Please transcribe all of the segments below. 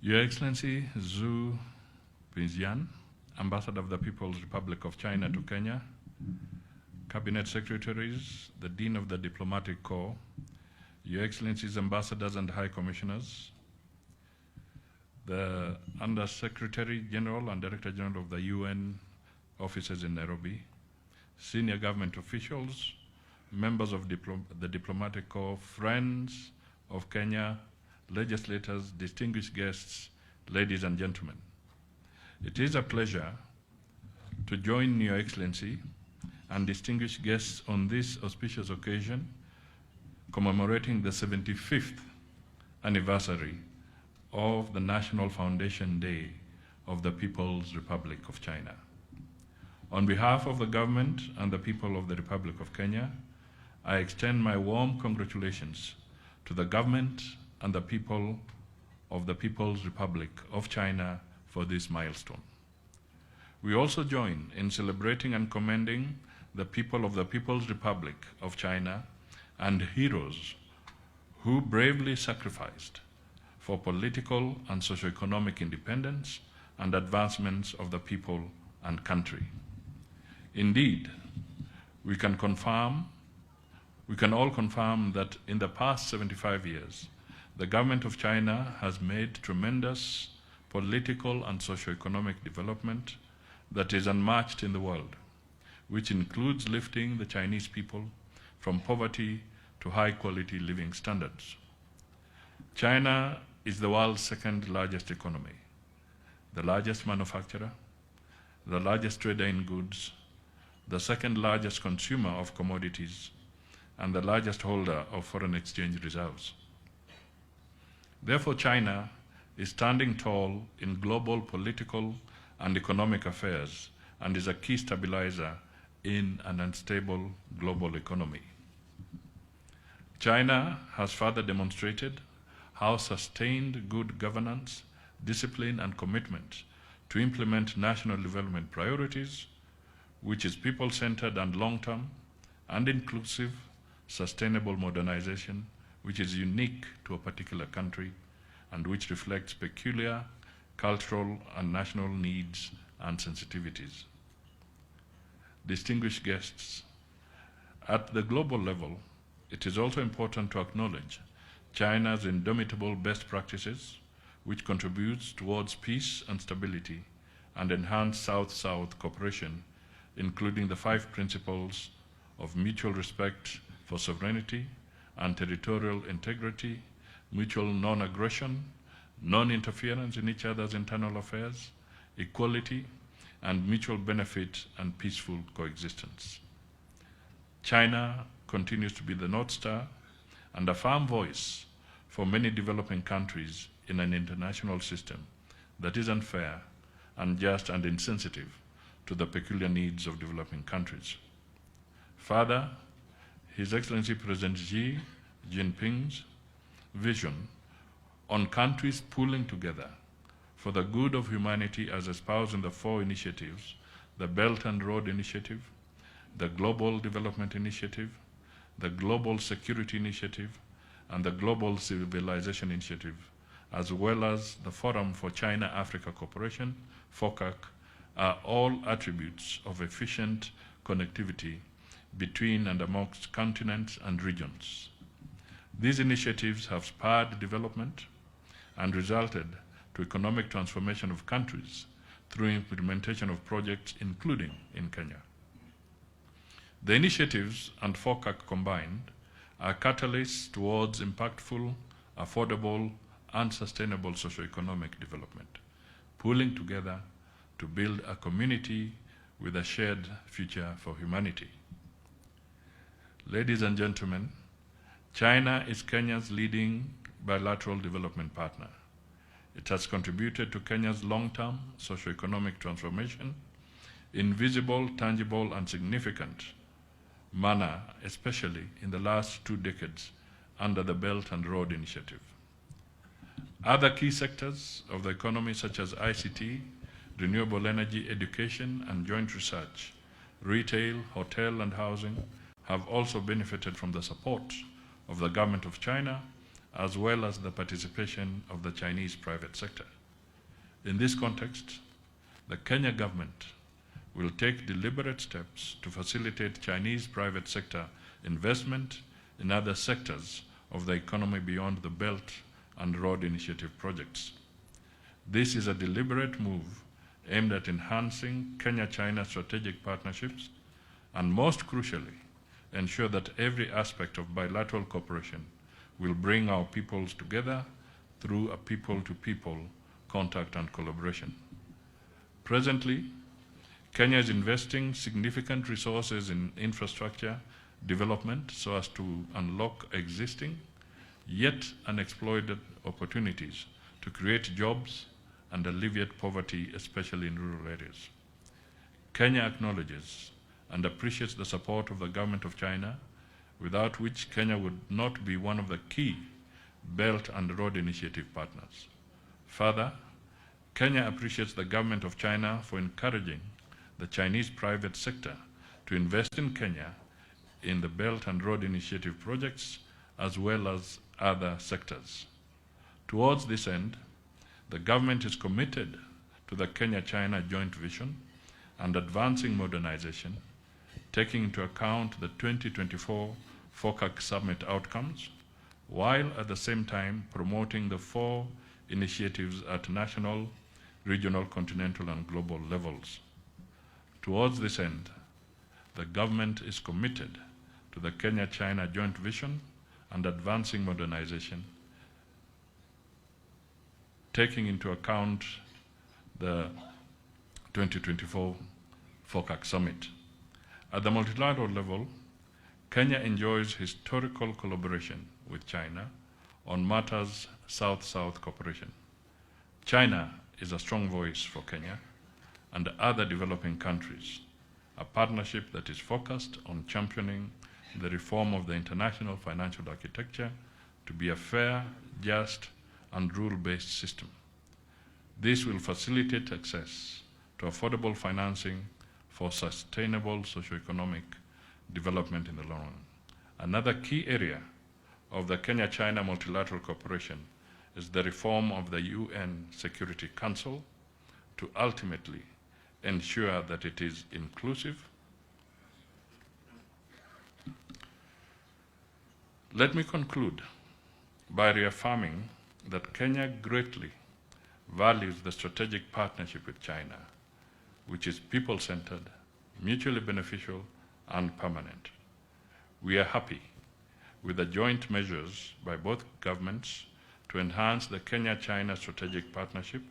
Your Excellency Zhu Binjian, Ambassador of the People's Republic of China to Kenya, Cabinet Secretaries, the Dean of the Diplomatic Corps, Your Excellencies Ambassadors and High Commissioners, the Under Secretary General and Director General of the UN offices in Nairobi, senior government officials, members of the Diplomatic Corps, friends of Kenya, legislators, distinguished guests, ladies and gentlemen. It is a pleasure to join Your Excellency and distinguished guests on this auspicious occasion commemorating the 75th anniversary of the National Foundation Day of the People's Republic of China. On behalf of the government and the people of the Republic of Kenya, I extend my warm congratulations to the government and the people of the People's Republic of China for this milestone. We also join in celebrating and commending the people of the People's Republic of China and heroes who bravely sacrificed for political and socio-economic independence and advancements of the people and country. Indeed, we can all confirm that in the past 75 years, the government of China has made tremendous political and socio-economic development that is unmatched in the world, which includes lifting the Chinese people from poverty to high-quality living standards. China is the world's second largest economy, the largest manufacturer, the largest trader in goods, the second largest consumer of commodities, and the largest holder of foreign exchange reserves. Therefore, China is standing tall in global political and economic affairs and is a key stabilizer in an unstable global economy. China has further demonstrated how sustained good governance, discipline, and commitment to implement national development priorities, which is people-centered and long-term, and inclusive, sustainable modernization, which is unique to a particular country and which reflects peculiar cultural and national needs and sensitivities. Distinguished guests, at the global level, it is also important to acknowledge China's indomitable best practices, which contributes towards peace and stability and enhanced South-South cooperation, including the 5 principles of mutual respect for sovereignty and territorial integrity, mutual non-aggression, non-interference in each other's internal affairs, equality, and mutual benefit and peaceful coexistence. China continues to be the North Star and a firm voice for many developing countries in an international system that is unfair, unjust, and insensitive to the peculiar needs of developing countries. Further, His Excellency President Xi Jinping's vision on countries pooling together for the good of humanity as espoused in the 4 initiatives, the Belt and Road Initiative, the Global Development Initiative, the Global Security Initiative, and the Global Civilization Initiative, as well as the Forum for China-Africa Cooperation, FOCAC, are all attributes of efficient connectivity between and amongst continents and regions. These initiatives have spurred development and resulted to economic transformation of countries through implementation of projects, including in Kenya. The initiatives and FOCAC combined are catalysts towards impactful, affordable, and sustainable socioeconomic development, pulling together to build a community with a shared future for humanity. Ladies and gentlemen, China is Kenya's leading bilateral development partner. It has contributed to Kenya's long-term socioeconomic transformation in visible, tangible, and significant manner, especially in the last 2 decades under the Belt and Road Initiative. Other key sectors of the economy, such as ICT, renewable energy, education, and joint research, retail, hotel, and housing, have also benefited from the support of the government of China as well as the participation of the Chinese private sector. In this context, the Kenya government will take deliberate steps to facilitate Chinese private sector investment in other sectors of the economy beyond the Belt and Road Initiative projects. This is a deliberate move aimed at enhancing Kenya-China strategic partnerships and, most crucially, ensure that every aspect of bilateral cooperation will bring our peoples together through a people-to-people contact and collaboration. Presently, Kenya is investing significant resources in infrastructure development so as to unlock existing yet unexploited opportunities to create jobs and alleviate poverty, especially in rural areas. Kenya acknowledges and appreciates the support of the government of China, without which Kenya would not be one of the key Belt and Road Initiative partners. Further, Kenya appreciates the government of China for encouraging the Chinese private sector to invest in Kenya in the Belt and Road Initiative projects as well as other sectors. Towards this end, the government is committed to the Kenya-China joint vision and advancing modernization, taking into account the 2024 FOCAC summit outcomes, while at the same time promoting the 4 initiatives at national, regional, continental, and global levels. Towards this end, the government is committed to the Kenya-China joint vision and advancing modernization, taking into account the 2024 FOCAC summit. At the multilateral level, Kenya enjoys historical collaboration with China on matters South-South cooperation. China is a strong voice for Kenya and other developing countries, a partnership that is focused on championing the reform of the international financial architecture to be a fair, just, and rule-based system. This will facilitate access to affordable financing for sustainable socioeconomic development in the long run. Another key area of the Kenya-China multilateral cooperation is the reform of the UN Security Council to ultimately ensure that it is inclusive. Let me conclude by reaffirming that Kenya greatly values the strategic partnership with China, which is people-centered, mutually beneficial, and permanent. We are happy with the joint measures by both governments to enhance the Kenya-China strategic partnership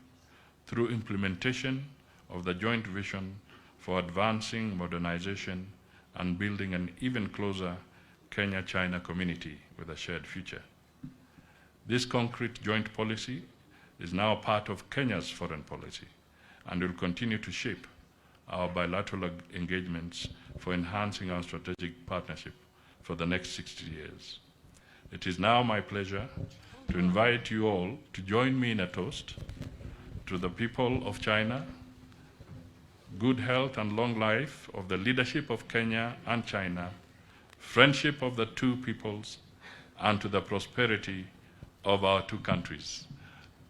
through implementation of the joint vision for advancing modernization and building an even closer Kenya-China community with a shared future. This concrete joint policy is now part of Kenya's foreign policy and will continue to shape our bilateral engagements for enhancing our strategic partnership for the next 60 years. It is now my pleasure to invite you all to join me in a toast to the people of China, good health and long life of the leadership of Kenya and China, friendship of the two peoples, and to the prosperity of our two countries.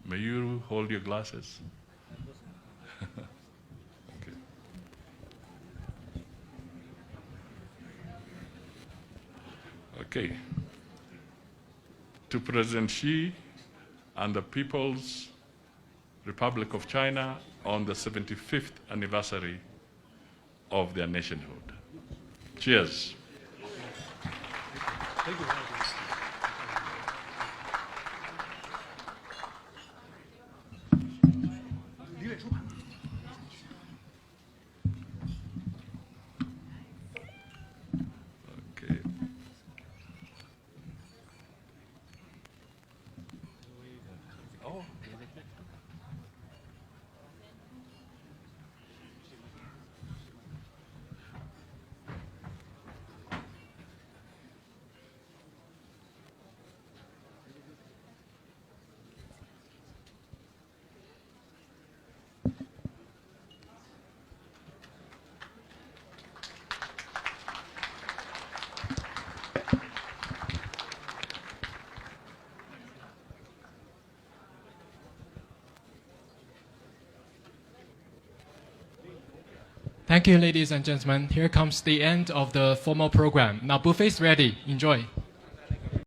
May you hold your glasses. Okay. Okay. To President Xi and the People's Republic of China on the 75th anniversary of their nationhood. Cheers. Thank you. Okay. Oh. Thank you, ladies and gentlemen. Here comes the end of the formal program. Now, buffet's ready. Enjoy.